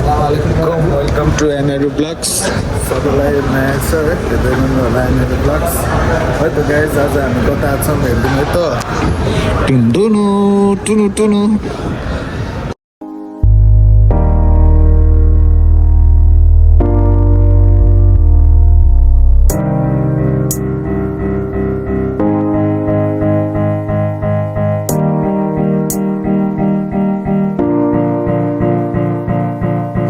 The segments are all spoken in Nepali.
Welcome to NRU Vlogs. सबैलाई नयाँ छ है हेर्दै होला मेरो ब्लग्स है त गाइज आज हामी कता छौँ हेरिदिउँ है त टुनु टुनु टुनु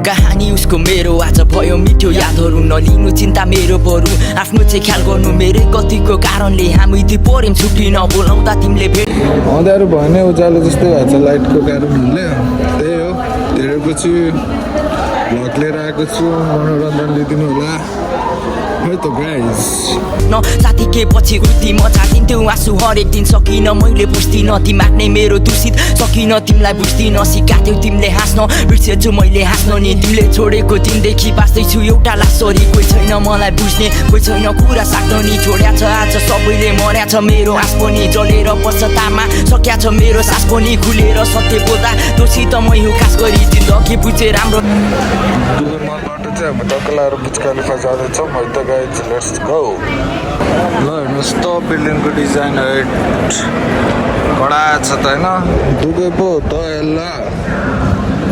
कहानी उसको मेरो आज भयो मिठो यादहरू नलिनु चिन्ता मेरो बरु आफ्नो चाहिँ ख्याल गर्नु मेरै गतिको कारणले हामी दुई पर्यौं छुट्टी नबोलाउँदा तिमीले भेट अँध्यारो भयो भने उज्यालो जस्तै भएको छ लाइटको कारणले त्यही हो धेरै पछि भ्लग लिएर आएको छु मनोरञ्जन लिदिनु होला है त गाइज न साथी के पछि गुल्ती म झाटिन्थ्यो आँसु हरेक दिन सकिन मैले बुझ्दिन दिमाग नै मेरो दूषित सकिन तिमीलाई बुझ्दिन सिकाथ्यौ तिमीले हाँस्न बिर्सेछु मैले हाँस्न नि तिमीले छोडेको दिनदेखि बाँच्दैछु एउटा लासरी कोही छैन मलाई बुझ्ने कोही छैन कुरा साक्न नि छोड्या छ आज सबैले मर्या छ मेरो आँस पनि जलेर पश्चातापमा सक्या छ मेरो सास पनि खुलेर सत्य बोल्दा दोषी त मै हो खास गरी जिन्दगी बुझे राम्रो हामी टक्क लाएर बुर्ज खलिफा जाँदैछौँ है त गाइज लेट्स गो ल हेर्नुहोस् त बिल्डिङको डिजाइन हेट कडा छ त होइन दुबई पो त यसलाई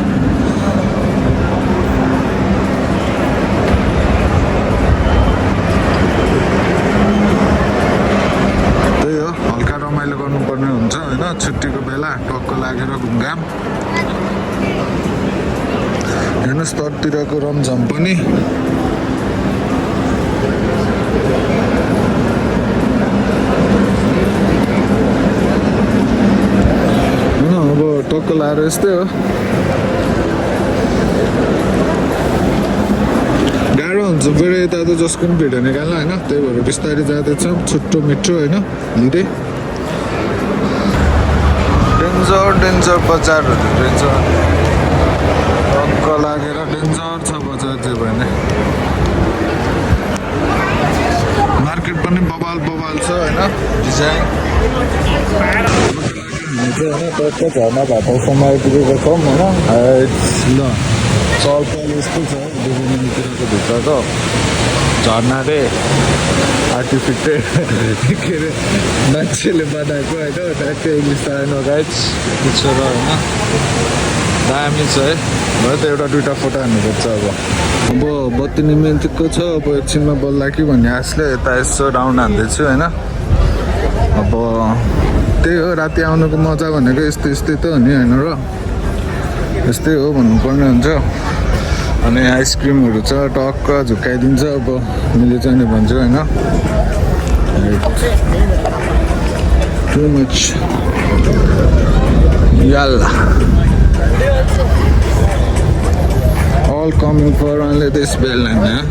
त्यही हो हल्का रमाइलो गर्नुपर्ने हुन्छ होइन छुट्टीको बेला टक्क लागेर घुमघाम हेर्नुहोस् तटतिरको रमझम पनि होइन अब टक्क लाएर यस्तै हो गाह्रो हुन्छ फेरि यता त जसको पनि भिडियो निकाल्न होइन त्यही भएर बिस्तारै जाँदैछौँ छुट्टो मिठो होइन लिँदै डेन्जर डेन्जर बजारहरू डेन्जर टक्क लागेर डेन्जर छ बजार चाहिँ भने मार्केट पनि बबाल बबाल छ होइन डिजाइन टक्क झर्ना भएको समय आइपुगेको छौँ होइन ल चलपल यस्तो छ डिजाइनतिरको भित्र त झर्ना रे आर्टिफिसियल के अरे मान्छेले बनाएको होइन ट्याक्कै इङ्ग्लिस आएन गाइज पुग्छ र होइन दामी छ है भयो त एउटा दुइटा फोटो हान्नुपर्छ अब बत्ती निमेन्तिकको छ अब एकछिनमा बोल्ला कि भन्ने आशले यता यसो राउन्ड हान्दैछु होइन अब त्यही हो राति आउनुको मजा भनेको यस्तै यस्तै त हो नि होइन र यस्तै हो भन्नुपर्ने हुन्छ अनि आइसक्रिमहरू छ टक्क झुक्काइदिन्छ अब मिले चाहिँ भन्छु होइन टु मच याल्ला all coming for only this building, yeah?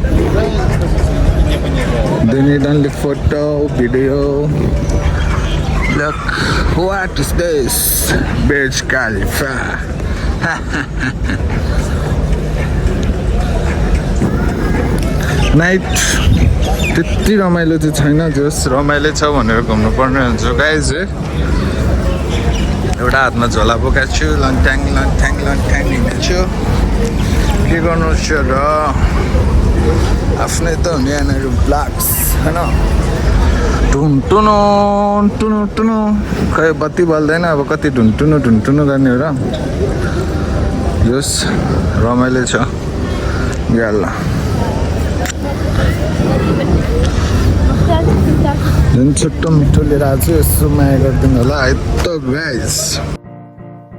They need only photo, video. Look, what is this? Burj Khalifa. Night. त्यति रमाइलो चाहिँ छैन जस रमाइलो छ भनेर घुम्नु पर्ने हुन्छ गाइज एउटा हातमा झोला बोकाएको छु लङट्याङ लङट्याङ लङट्याङ हिँडेछु के गर्नु छ र आफ्नै त हुने यहाँनिर ब्लग्स होइन ढुन्टुनु टुनु टुनु खै बत्ती बल्दैन अब कति ढुन्टुनु ढुन्टुनु गर्ने हो र यस रमाइलो छ याल्ला झन् छुट्टो मिठो लिएर आएको छु यसो माया गरिदिनु होला है त गाइस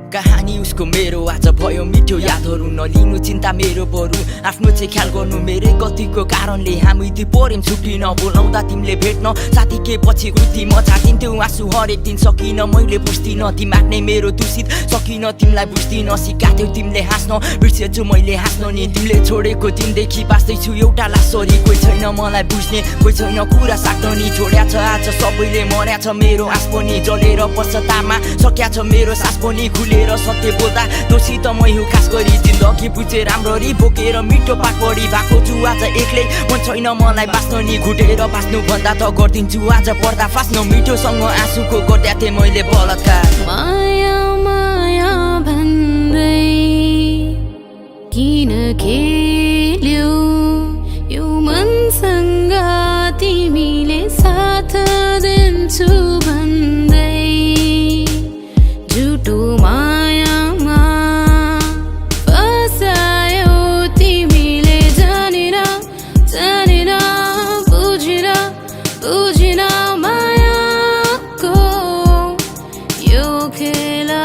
कहानी उसको मेरो आज भयो मिठो यादहरू नलिनु चिन्ता मेरो बरु आफ्नो चाहिँ ख्याल गर्नु मेरै गतिको कारणले हामी दुई पर्यौं छुट्टी नबोलाउँदा तिमीले भेट्न साथी के पछि गुल्ती म झाटिन्थ्यो आँसु हरेक दिन सकिन मैले बुझ्दिन दिमाग नै मेरो दूषित सकिन तिमीलाई बुझ्दिन सिकाथ्यौ तिमीले हाँस्न बिर्सेछु मैले हाँस्न नि तिमीले छोडेको दिनदेखि बाँच्दैछु एउटा लासरी कोही छैन मलाई बुझ्ने कोही छैन कुरा साक्न नि छोड्या छ आज सबैले मर्या छ मेरो आँस पनि जलेर पश्चातापमा सक्या छ मेरो सास पनि खुले सत्य बोल्दा दोषी त मै हो खास गरी जिन्दगी बुझे राम्ररी बोकेर मिठो पाकडी भएको छु आज एक्लै मन छैन मलाई बाँच्न नि घुटेर बाँच्नु भन्दा त गरिदिन्छु आज पर्दा फास्न मिठोसँग आँसुको गर्दा थिएँ मैले बलात्कार माया माया भन्दै किन खेल्यौ यो मनसँग तिमीले साथ दिन्छु भन्दै झुटो मायामा फसायौ तिमीले जानेर जानेर बुझेर बुझेन मायाको यो खेला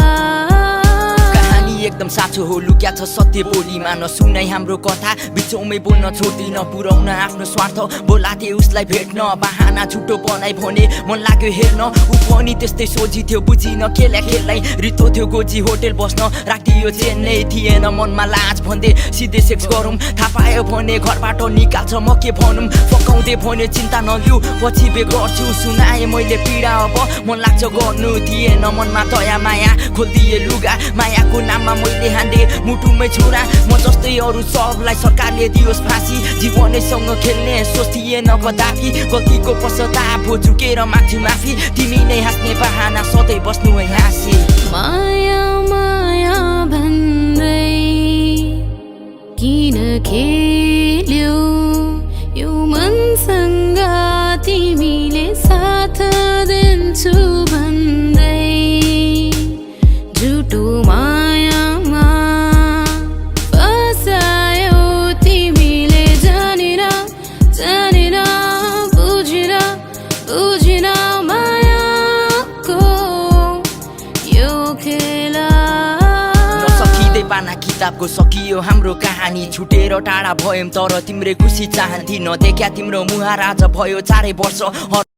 एकदम साँचो हो लुक्या छ सत्य बोलीमा नसुनाइ हाम्रो कथा बिचौमै बोल्न छोड्दिन पुर्याउन आफ्नो स्वार्थ बोलाथे उसलाई भेट्न बहाना झुटो बनाइ भने मन लाग्यो हेर्न ऊ पनि त्यस्तै सोझिथ्यो बुझिन खेला खेल्दै रित्तो थियो गोजी होटेल बस्न राखिदियो चेन्नै थिएन मनमा लाज भन्दै सिधै सेक्स गरौँ थाहा पायो भने घरबाट निकाल्छ म के भनौँ फकाउँदै भन्यो चिन्ता नलिऊ पछि बे गर्छु सुनाएँ मैले पीडा अब मन लाग्छ गर्नु थिएन मनमा दया माया खोलिदिए लुगा मायाको नाममा मैले हान्दे मुटुमै छोरा म जस्तै अरू सबलाई सरकारले दियोस् फाँसी जीवनैसँग खेल्ने सोच थिएन कदापि गल्तीको पश्चाताप हो झुकेर माग्छु माफी तिमी नै हाँस्ने बहाना सधैँ बस्नु है हाँसी माया माया भन्दै किन खेल्यौ यो मनसँग तिमीले साथ दिन्छु भन्दै झुटो मायामा फसायौ तिमीले जानेर जानेर बुझेर बुझेन मायाको यो खेला नसकिँदै पाना किताबको सकियो हाम्रो कहानी छुटेर टाढा भयौँ तर तिम्रै खुसी चाहन्थी नदेख्या तिम्रो मुहार आज भयो 4 वर्ष